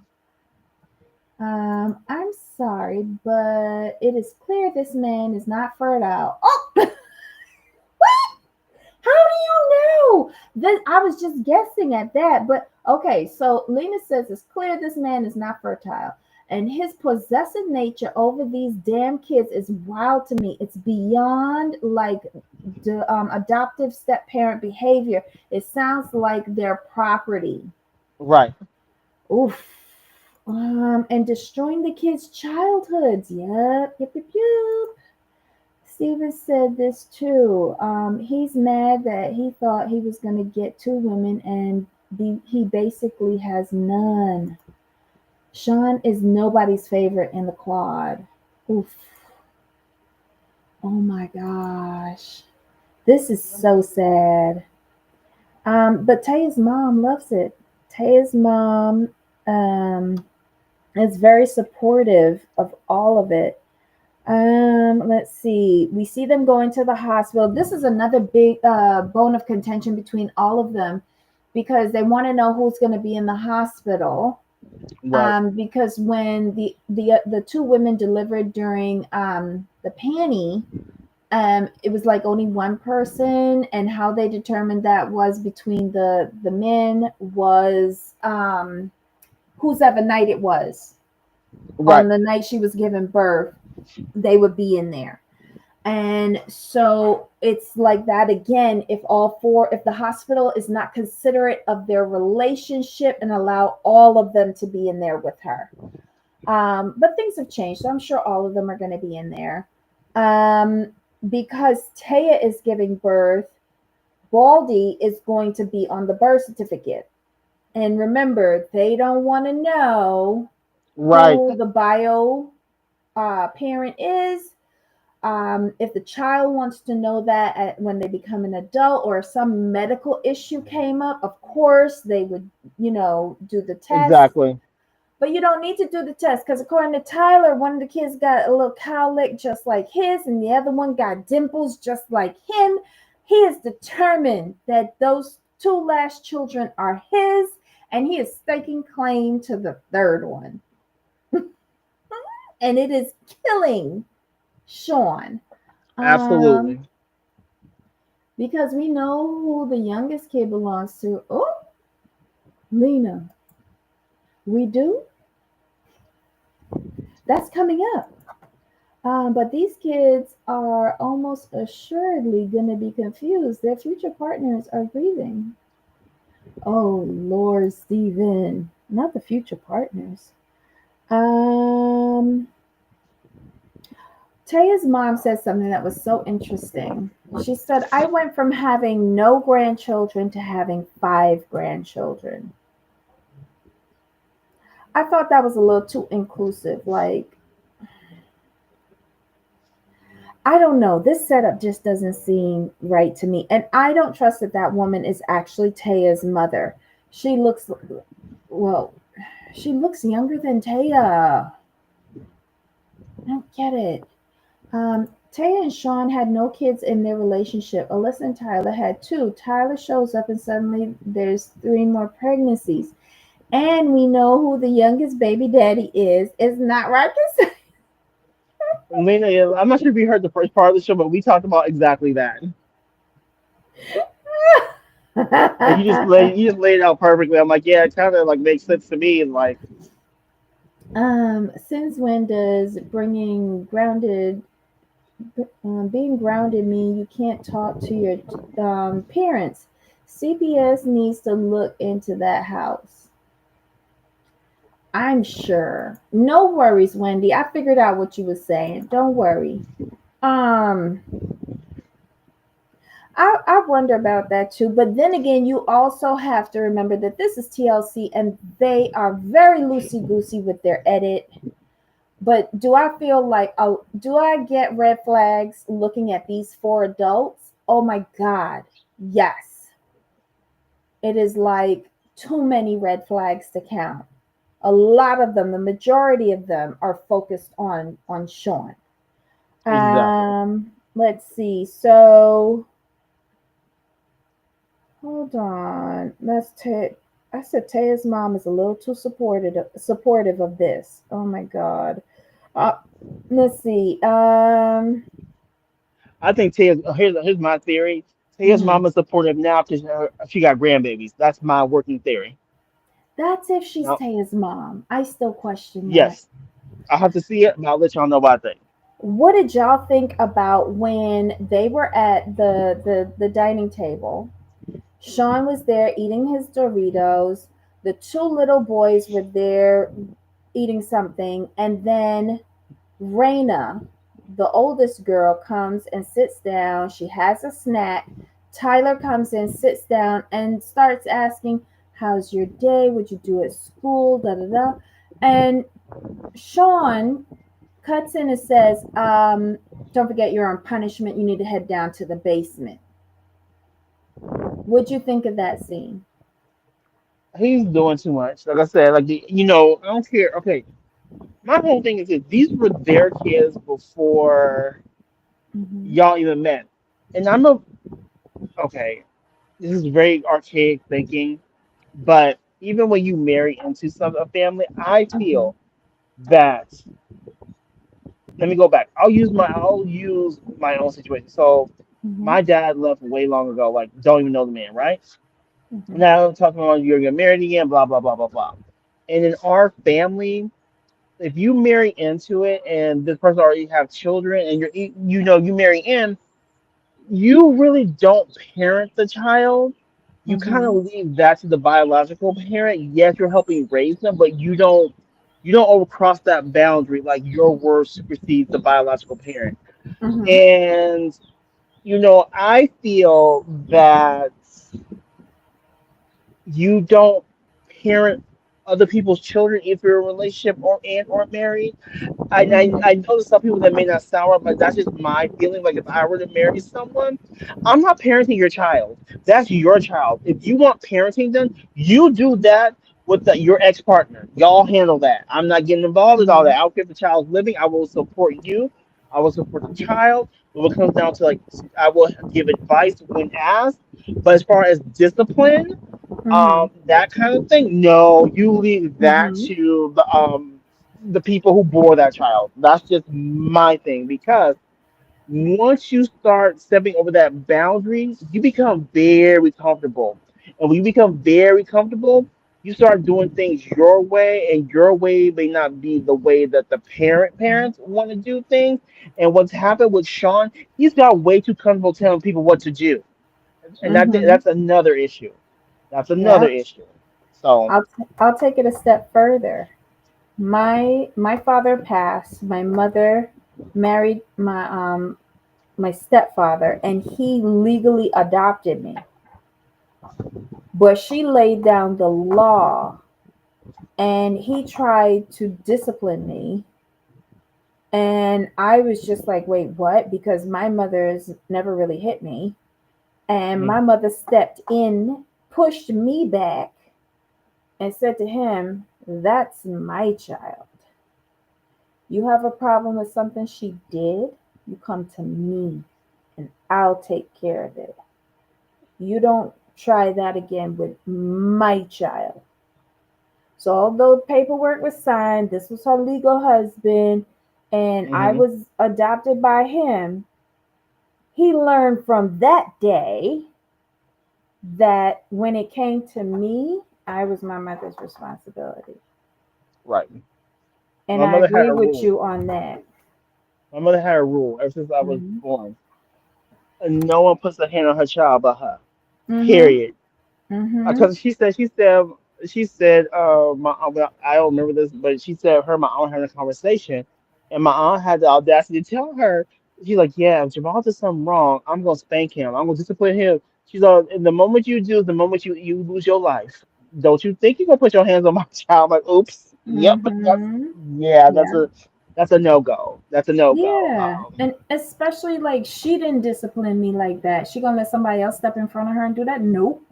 Speaker 1: I'm sorry, but it is clear this man is not fertile. Oh, how do you know? This, I was just guessing at that. But okay, so Lena says it's clear this man is not fertile. And his possessive nature over these damn kids is wild to me. It's beyond like the adoptive step parent behavior. It sounds like their property.
Speaker 2: Right.
Speaker 1: Oof. And destroying the kids' childhoods. Yep, yep, yep, yep. Steven said this too. He's mad that he thought he was going to get two women and he basically has none. Sean is nobody's favorite in the quad. Oof. Oh my gosh. This is so sad. But Taya's mom loves it. Taya's mom um, is very supportive of all of it. Let's see. We see them going to the hospital. This is another big bone of contention between all of them because they want to know who's going to be in the hospital.
Speaker 2: Right,
Speaker 1: Because when the two women delivered during the panty, it was like only one person, and how they determined that was between the men was whose ever night it was
Speaker 2: right,
Speaker 1: on the night she was giving birth, they would be in there. And so it's like that again. If all four, if the hospital is not considerate of their relationship and allow all of them to be in there with her. But things have changed, so I'm sure all of them are going to be in there. Um, because Taya is giving birth, Baldy is going to be on the birth certificate. And remember, they don't want to know
Speaker 2: right.
Speaker 1: who the bio parent is. If the child wants to know that when they become an adult or if some medical issue came up, of course they would, do the test.
Speaker 2: Exactly.
Speaker 1: But you don't need to do the test because according to Tyler, one of the kids got a little cowlick just like his, and the other one got dimples just like him. He is determined that those two last children are his, and he is staking claim to the third one. And it is killing Sean. Um,
Speaker 2: Absolutely.
Speaker 1: because we know who the youngest kid belongs to. Oh, Lena. We do? That's coming up. But these kids are almost assuredly going to be confused. Their future partners are grieving. Oh, Lord, Stephen. Not the future partners. Um, Taya's mom said something that was so interesting. She said, I went from having no grandchildren to having five grandchildren. I thought that was a little too inclusive. Like, I don't know. This setup just doesn't seem right to me. And I don't trust that that woman is actually Taya's mother. She looks, well, she looks younger than Taya. I don't get it. Taya and Sean had no kids in their relationship. Alyssa and Tyler had two. Tyler shows up and suddenly there's three more pregnancies. And we know who the youngest baby daddy is. It's not Marcus.
Speaker 2: Lena, I'm not sure if you heard the first part of the show, but we talked about exactly that. And you just laid it out perfectly. I'm like, yeah, it kind of like makes sense to me. And like,
Speaker 1: Since when does being grounded mean you can't talk to your parents? CPS needs to look into that house. I'm sure. No worries, Wendy. I figured out what you were saying. Don't worry. Um, I wonder about that too. But then again, you also have to remember that this is TLC and they are very loosey goosey with their edit. But do I feel like, oh, do I get red flags looking at these four adults? Oh my God. Yes. It is like too many red flags to count. A lot of them, the majority of them are focused on Sean.
Speaker 2: exactly.
Speaker 1: Let's see. So hold on. Let's take. I said Taya's mom is a little too supportive of this. Oh my God. Uh, let's see.
Speaker 2: I think here's my theory. Taya's
Speaker 1: Mhm.
Speaker 2: mom is supportive now because she got grandbabies. That's my working theory.
Speaker 1: That's if she's
Speaker 2: Now,
Speaker 1: Taya's mom. I still question that.
Speaker 2: yes, I'll have to see it, but I'll let y'all know what I think.
Speaker 1: What did y'all think about when they were at the dining table? Sean was there eating his Doritos. The two little boys were there eating something, and then Raina. The oldest girl comes and sits down. She has a snack. Tyler comes in, sits down, and starts asking, "How's your day? What'd you do at school?" Da da da. And Sean cuts in and says, "Don't forget you're on punishment. You need to head down to the basement." What'd you think of that scene?
Speaker 2: He's doing too much. Like I said, like I don't care. Okay, my whole thing is that these were their kids before
Speaker 1: Mm-hmm.
Speaker 2: y'all even met, and I'm a okay. This is very archaic thinking, but even when you marry into some a family, I
Speaker 1: Mm-hmm.
Speaker 2: feel that. Let me go back. I'll use my own situation. So
Speaker 1: Mm-hmm.
Speaker 2: my dad left way long ago. Like don't even know the man, right?
Speaker 1: Mm-hmm.
Speaker 2: Now I'm talking about you're getting married again, blah blah blah blah blah. And in our family, if you marry into it and this person already have children and you marry in, you really don't parent the child. You kind of
Speaker 1: Mm-hmm.
Speaker 2: leave that to the biological parent. Yes, you're helping raise them, but you don't overcross that boundary like your word supersedes the biological parent.
Speaker 1: Mm-hmm.
Speaker 2: And I feel that you don't parent other people's children if you're in a relationship or married.
Speaker 1: Mm-hmm.
Speaker 2: I know there's some people that may not sound right, but that's just my feeling. Like if I were to marry someone, I'm not parenting your child. That's your child. If you want parenting done, you do that with your ex partner. Y'all handle that. I'm not getting involved in all
Speaker 1: Mm-hmm.
Speaker 2: that. I don't care if the child's living. I will support you. I will support the child. But when it comes down to like, I will give advice when asked. But as far as discipline,
Speaker 1: Mm-hmm.
Speaker 2: that kind of thing, no, you leave that
Speaker 1: Mm-hmm.
Speaker 2: to the people who bore that child. That's just my thing because once you start stepping over that boundary, you become very comfortable. And when you become very comfortable, you start doing things your way, and your way may not be the way that the parents want to do things. And what's happened with Sean, he's got way too comfortable telling people what to do. And
Speaker 1: Mm-hmm.
Speaker 2: that's another issue. That's another
Speaker 1: Yeah.
Speaker 2: issue. So,
Speaker 1: I'll take it a step further. My father passed. My mother married my stepfather, and he legally adopted me. But she laid down the law, and he tried to discipline me. And I was just like, wait, what? Because my mother's never really hit me. And
Speaker 2: mhm,
Speaker 1: my mother stepped in, pushed me back, and said to him, "That's my child. You have a problem with something she did, you come to me and I'll take care of it. You don't try that again with my child." So, although paperwork was signed, this was her legal husband, and I
Speaker 2: mhm,
Speaker 1: was adopted by him, he learned from that day that when it came to me, I was my mother's responsibility.
Speaker 2: right.
Speaker 1: And
Speaker 2: My
Speaker 1: I
Speaker 2: mother had
Speaker 1: agree
Speaker 2: a
Speaker 1: with
Speaker 2: rule.
Speaker 1: you on that.
Speaker 2: My mother had a rule ever since I was
Speaker 1: Mm-hmm.
Speaker 2: born. And no one puts a hand on her child but her.
Speaker 1: Mm-hmm.
Speaker 2: Period.
Speaker 1: Mm-hmm.
Speaker 2: Because she said, my aunt, well, I don't remember this, but she said her and my aunt had a conversation, and my aunt had the audacity to tell her, she's like, yeah, if Jamal does something wrong, I'm gonna spank him. I'm gonna discipline him. She's like, and the moment you do, the moment you lose your life. Don't you think you're gonna put your hands on my child? I'm like, oops, yep,
Speaker 1: Mm-hmm.
Speaker 2: yeah,
Speaker 1: Yeah.
Speaker 2: that's a no go. That's a no go.
Speaker 1: Yeah. And especially like she didn't discipline me like that. She gonna let somebody else step in front of her and do that? Nope.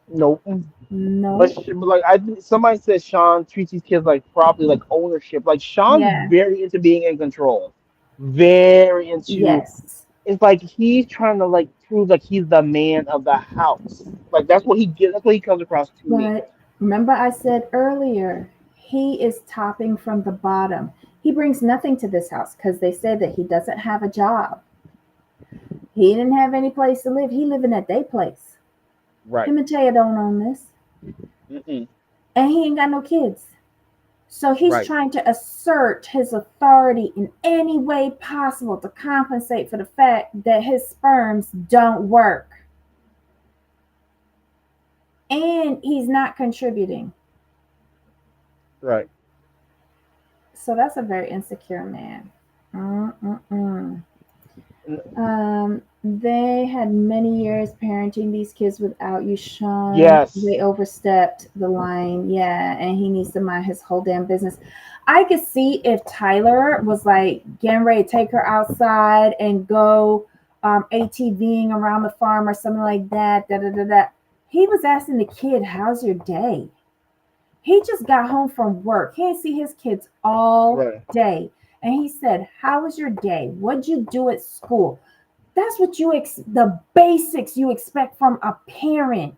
Speaker 2: Nope.
Speaker 1: Nope.
Speaker 2: But like somebody said, Sean treats these kids like property, like ownership. Like Sean's
Speaker 1: Yeah.
Speaker 2: very into being in control, very into.
Speaker 1: Yes.
Speaker 2: It's like he's trying to like prove like he's the man of the house. Like that's what he gives. That's what he comes across to me.
Speaker 1: But remember I said earlier, he is topping from the bottom. He brings nothing to this house because they said that he doesn't have a job. He didn't have any place to live. He living at their place.
Speaker 2: Right.
Speaker 1: Him and Taya don't own this.
Speaker 2: Mm-mm.
Speaker 1: And he ain't got no kids. So he's
Speaker 2: Right.
Speaker 1: trying to assert his authority in any way possible to compensate for the fact that his sperms don't work. And he's not contributing.
Speaker 2: Right.
Speaker 1: So that's a very insecure man. Mm-mm-mm. They had many years parenting these kids without you, Sean.
Speaker 2: Yes.
Speaker 1: They overstepped the line. Yeah, and he needs to mind his whole damn business. I could see if Tyler was like getting ready to take her outside and go ATVing around the farm or something like that. Da da da da. He was asking the kid, "How's your day?" He just got home from work. He didn't see his kids all
Speaker 2: Right.
Speaker 1: day, and he said, "How was your day? What'd you do at school?" That's what the basics you expect from a parent.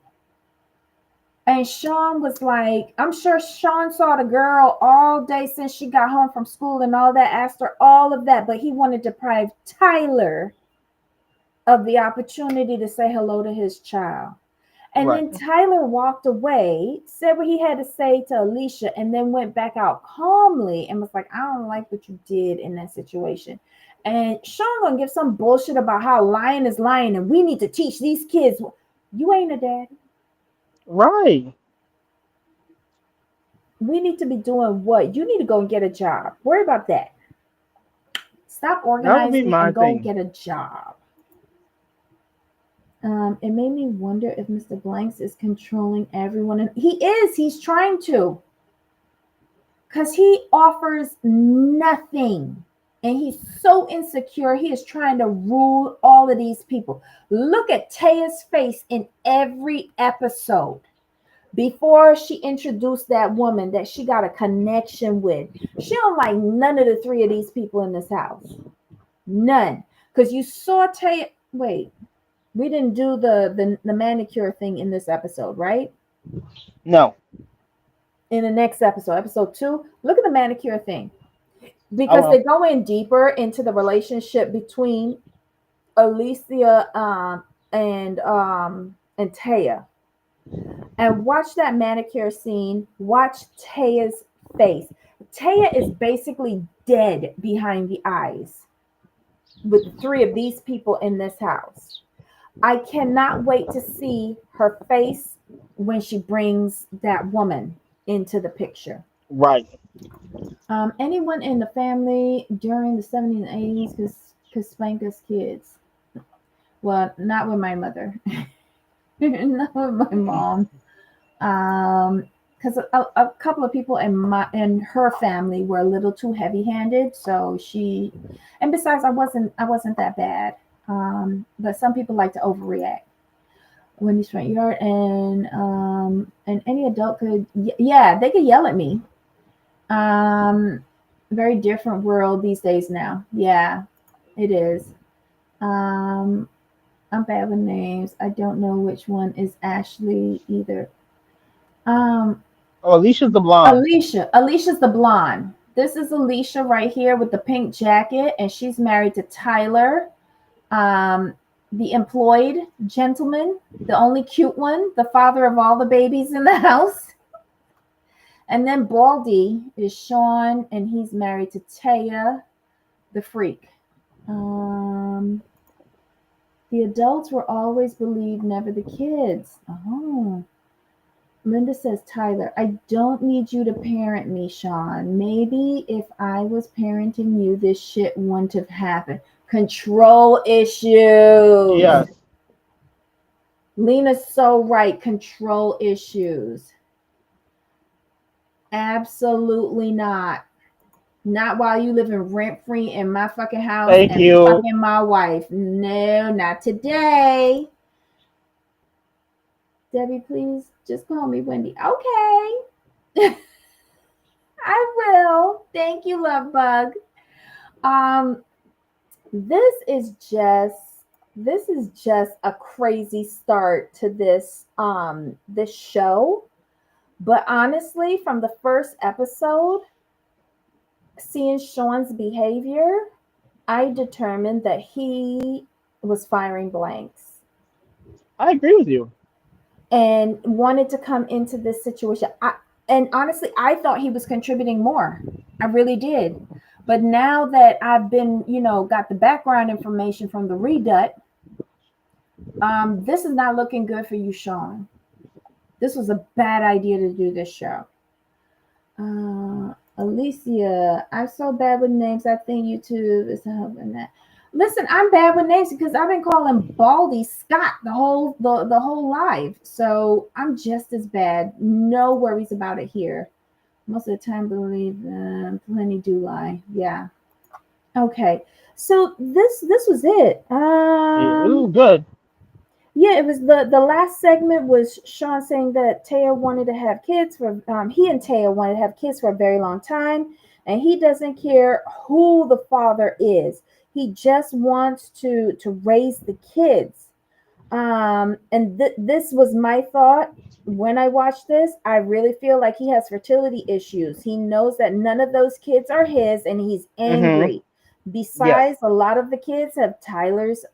Speaker 1: And Sean was like, I'm sure Sean saw the girl all day since she got home from school and all that, asked her all of that, but he wanted to deprive Tyler of the opportunity to say hello to his child. And
Speaker 2: Right.
Speaker 1: then Tyler walked away, said what he had to say to Alicia, and then went back out calmly and was like, I don't like what you did in that situation. And Sean gonna give some bullshit about how lying is lying and we need to teach these kids. You ain't a daddy.
Speaker 2: Right.
Speaker 1: We need to be doing what? You need to go and get a job. Worry about that. Stop
Speaker 2: That would be
Speaker 1: organizing
Speaker 2: my
Speaker 1: and go
Speaker 2: thing.
Speaker 1: get a job. It made me wonder if Mr. Blanks is controlling everyone. And he is. He's trying to. Because he offers nothing. And he's so insecure. He is trying to rule all of these people. Look at Taya's face in every episode. Before she introduced that woman that she got a connection with, she don't like none of the three of these people in this house. None. Because you saw Taya. Wait, we didn't do the manicure thing in this episode, right?
Speaker 2: No.
Speaker 1: In the next episode, episode 2, look at the manicure thing.
Speaker 2: Oh
Speaker 1: Because they
Speaker 2: well.
Speaker 1: go in deeper into the relationship between Alicia and Taya. And watch that manicure scene. Watch Taya's face. Taya is basically dead behind the eyes with the three of these people in this house. I cannot wait to see her face when she brings that woman into the picture.
Speaker 2: Right.
Speaker 1: Anyone in the family during the 70s and 80s could spank us kids. Well, not with my mother, not with my mom. Because a couple of people in her family were a little too heavy-handed, so she, and besides, I wasn't that bad. But some people like to overreact. Wendy's front yard, and any adult could, yeah, they could yell at me. Um, Very different world these days now. Yeah, it is. Um, I'm bad with names. I don't know which one is Ashley either. Um,
Speaker 2: Oh, Alicia's the blonde.
Speaker 1: Alicia's the blonde. This is Alicia right here with the pink jacket, and she's married to Tyler, um, the employed gentleman, the only cute one, the father of all the babies in the house. And then Baldy is Sean, and he's married to Taya, the freak. Um, the adults were always believed, never the kids. Oh. Linda says, Tyler, I don't need you to parent me, Sean. Maybe if I was parenting you, this shit wouldn't have happened. Control issues.
Speaker 2: Yes.
Speaker 1: Lena's so right. Control issues. Absolutely not. Not while you living rent free in my fucking house
Speaker 2: Thank
Speaker 1: and
Speaker 2: you.
Speaker 1: fucking my wife. No, not today. Debbie, please just call me Wendy. Okay. I will. Thank you, love bug. Um, this is just a crazy start to this show. But honestly, from the first episode, seeing Sean's behavior, I determined that he was firing blanks
Speaker 2: I agree with you.
Speaker 1: and wanted to come into this situation. And honestly, I thought he was contributing more. I really did. But now that I've been, got the background information from the redut, this is not looking good for you, Sean. This was a bad idea to do this show. Alicia, I'm so bad with names. I think YouTube is helping that. Listen, I'm bad with names because I've been calling Baldy Scott the whole life. So I'm just as bad. No worries about it here. Most of the time, believe plenty do lie. Yeah. Okay. So this was it.
Speaker 2: Yeah, it was good.
Speaker 1: Yeah, it was the last segment was Sean saying that Taya wanted to have kids for he and Taya wanted to have kids for a very long time, and he doesn't care who the father is. He just wants to raise the kids. And this was my thought when I watched this. I really feel like he has fertility issues. He knows that none of those kids are his, and he's
Speaker 2: Mm-hmm.
Speaker 1: angry.
Speaker 2: Yes.
Speaker 1: Besides, a lot of the kids have Tyler's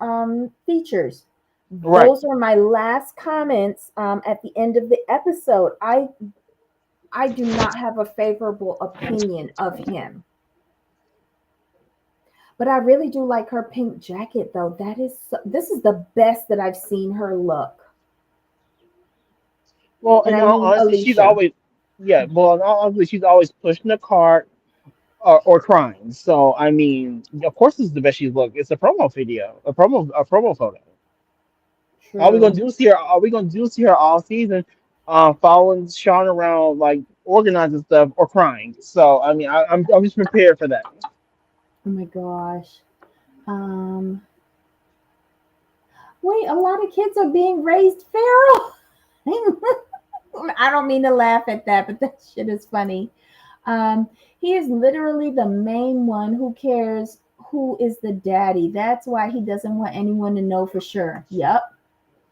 Speaker 1: features.
Speaker 2: Right.
Speaker 1: Those are my last comments at the end of the episode. I do not have a favorable opinion of him, but I really do like her pink jacket though. This is the best that I've seen her look.
Speaker 2: Well,
Speaker 1: And
Speaker 2: in
Speaker 1: I
Speaker 2: all
Speaker 1: mean
Speaker 2: honesty, she's
Speaker 1: Alicia.
Speaker 2: always, yeah. Well, in all honesty, she's always pushing the cart or crying. So I mean, of course, this is the best she's looked. It's a promo video, a promo photo. All we gonna
Speaker 1: True.
Speaker 2: do is see her. All we gonna do is see her all season, following Sean around, like organizing stuff or crying. So I mean, I'm just prepared for that.
Speaker 1: Oh my gosh. Um Wait, a lot of kids are being raised feral. I don't mean to laugh at that, but that shit is funny. Um, he is literally the main one who cares who is the daddy. That's why he doesn't want anyone to know for sure. Yep.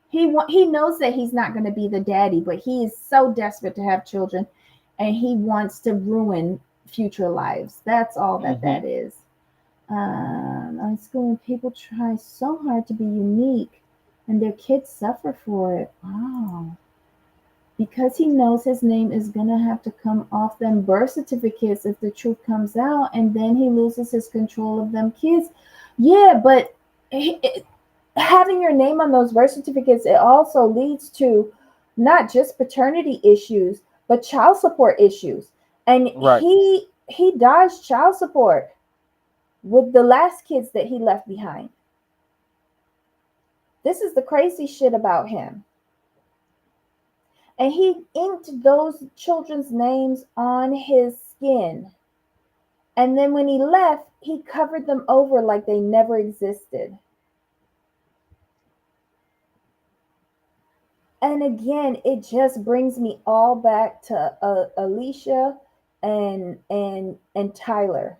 Speaker 1: He knows that he's not going to be the daddy, but he is so desperate to have children, and he wants to ruin future lives. That's all that
Speaker 2: Hmm.
Speaker 1: that is. On school, people try so hard to be unique, and their kids suffer for it. Wow. Because he knows his name is gonna have to come off them birth certificates if the truth comes out, and then he loses his control of them kids. Yeah, but having your name on those birth certificates, it also leads to not just paternity issues but child support issues, and
Speaker 2: Right.
Speaker 1: he dodged child support with the last kids that he left behind. This is the crazy shit about him. And he inked those children's names on his skin. And then when he left, he covered them over like they never existed. And again, it just brings me all back to Alicia and Tyler.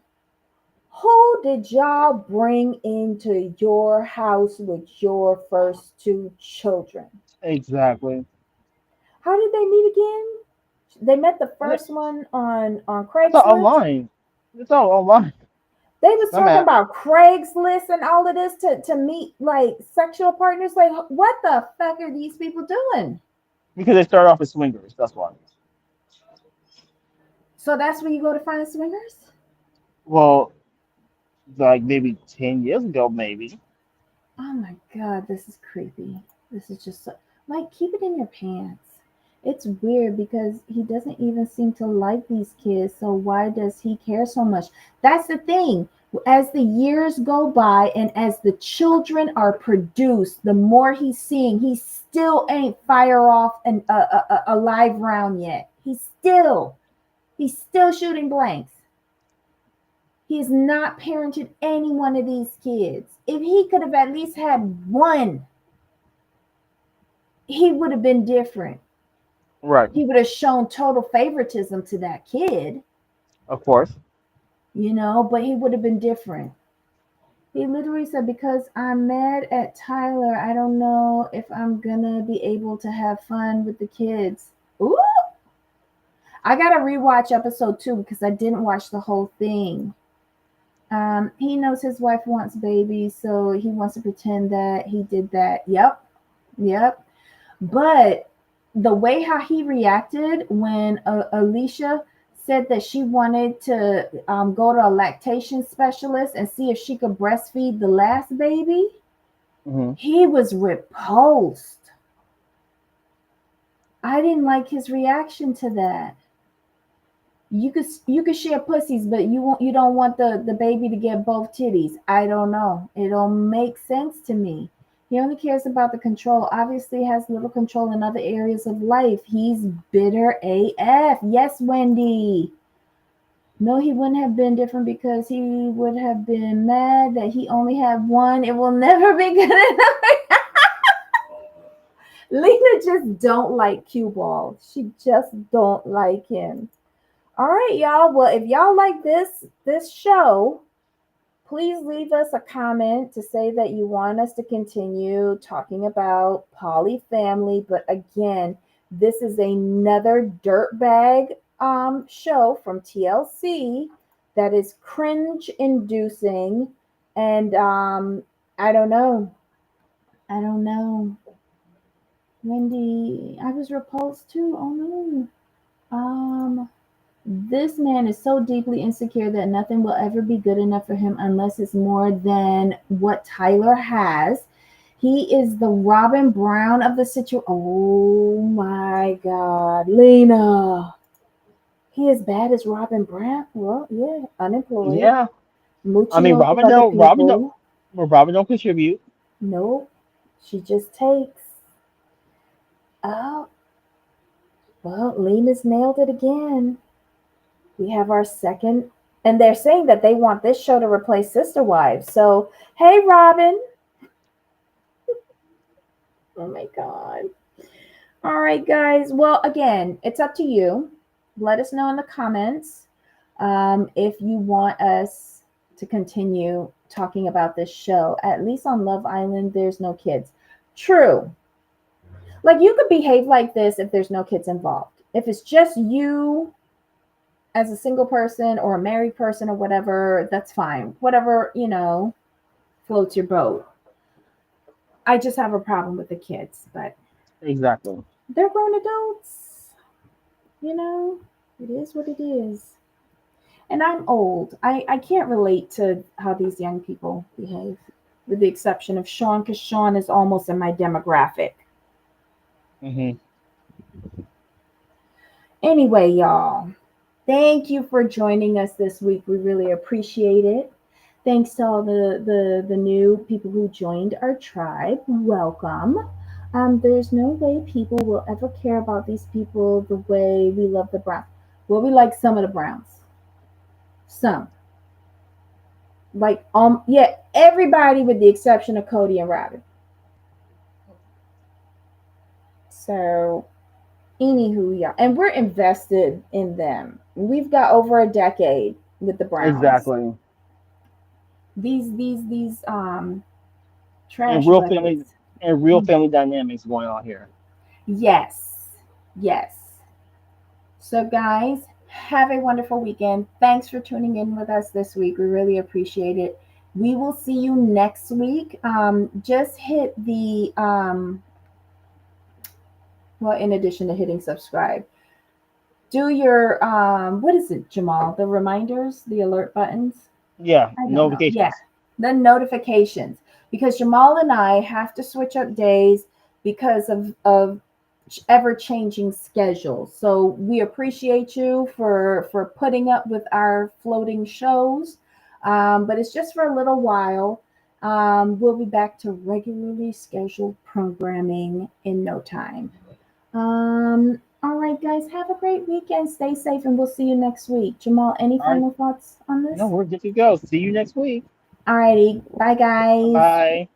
Speaker 1: Who did y'all bring into your house with your first two children?
Speaker 2: Exactly.
Speaker 1: How did they meet again? They met the
Speaker 2: Yeah,
Speaker 1: first one on
Speaker 2: it's all
Speaker 1: Craigslist.
Speaker 2: online. It's all online.
Speaker 1: They was
Speaker 2: I'm
Speaker 1: talking
Speaker 2: at
Speaker 1: about Craigslist and all of this to meet like sexual partners. Like, what the fuck are these people doing?
Speaker 2: because they start off as swingers. That's why.
Speaker 1: So that's where you go to find swingers?
Speaker 2: Well, like maybe 10 years ago, maybe.
Speaker 1: Oh my god, this is creepy. This is just so, like, keep it in your pants. It's weird because he doesn't even seem to like these kids, so why does he care so much? That's the thing. As the years go by and as the children are produced, the more he's seeing, he still ain't fire off a live round yet. He's still shooting blanks. He has not parented any one of these kids. If he could have at least had one, he would have been different.
Speaker 2: Right.
Speaker 1: He would have shown total favoritism to that kid,
Speaker 2: Of course.
Speaker 1: but he would have been different. He literally said, because I'm mad at Tyler, I don't know if I'm gonna be able to have fun with the kids. Ooh, I gotta rewatch episode 2 because I didn't watch the whole thing. He knows his wife wants babies, so he wants to pretend that he did that. Yep, yep. But the way how he reacted when Alicia said that she wanted to go to a lactation specialist and see if she could breastfeed the last baby,
Speaker 2: Hmm.
Speaker 1: he was repulsed. I didn't like his reaction to that. You could share pussies, but you don't want the baby to get both titties. I don't know. It don't make sense to me. He only cares about the control. Obviously, has little control in other areas of life. He's bitter AF. Yes, Wendy. No, he wouldn't have been different because he would have been mad that he only had one. It will never be good enough. Lena just don't like cue ball. She just don't like him. All right, y'all. Well, if y'all like this show, please leave us a comment to say that you want us to continue talking about PolyFamily. But again, this is another dirtbag show from TLC that is cringe inducing, and I don't know. I don't know. Wendy, I was repulsed too. Oh no. This man is so deeply insecure that nothing will ever be good enough for him unless it's more than what Tyler has. He is the Robin Brown of the situation. Oh my God, Lena. He as bad as Robin Brown? Well, yeah, unemployed,
Speaker 2: Yeah. I
Speaker 1: mooching
Speaker 2: mean,
Speaker 1: off of other people.
Speaker 2: Robin don't contribute.
Speaker 1: Nope, she just takes. Oh, well, Lena's nailed it again. We have our second, and they're saying that they want this show to replace Sister Wives. So, hey, Robin. Oh my God. All right, guys. Well, again, it's up to you. Let us know in the comments if you want us to continue talking about this show. At least on Love Island, there's no kids. True. Like, you could behave like this if there's no kids involved. If it's just you as a single person or a married person or whatever, that's fine. Whatever, floats your boat. I just have a problem with the kids, but
Speaker 2: Exactly.
Speaker 1: they're grown adults. You know, it is what it is. And I'm old. I can't relate to how these young people behave, with the exception of Sean, because Sean is almost in my demographic.
Speaker 2: Hmm.
Speaker 1: Anyway, y'all, thank you for joining us this week. We really appreciate it. Thanks to all the new people who joined our tribe. Welcome. There's no way people will ever care about these people the way we love the Browns. Well, we like some of the Browns. Some. Like yeah, everybody with the exception of Cody and Robin. So anywho, yeah. And we're invested in them. We've got over a decade with the Browns.
Speaker 2: Exactly.
Speaker 1: These
Speaker 2: And
Speaker 1: trash buckets.
Speaker 2: real family dynamics going on here.
Speaker 1: Yes. Yes. So, guys, have a wonderful weekend. Thanks for tuning in with us this week. We really appreciate it. We will see you next week. Just hit the, well, in addition to hitting subscribe, do your, what is it, Jamal? The reminders, the alert buttons?
Speaker 2: Yeah,
Speaker 1: I don't know. Yeah,
Speaker 2: notifications.
Speaker 1: the notifications, because Jamal and I have to switch up days because of ever changing schedules. So we appreciate you for putting up with our floating shows, but it's just for a little while. We'll be back to regularly scheduled programming in no time. All right, guys, have a great weekend. Stay safe, and we'll see you next week. Jamal, any
Speaker 2: All right.
Speaker 1: final thoughts on
Speaker 2: No,
Speaker 1: this?
Speaker 2: we're good to go. See you next week.
Speaker 1: Alrighty. Bye,
Speaker 2: Bye
Speaker 1: guys.
Speaker 2: bye.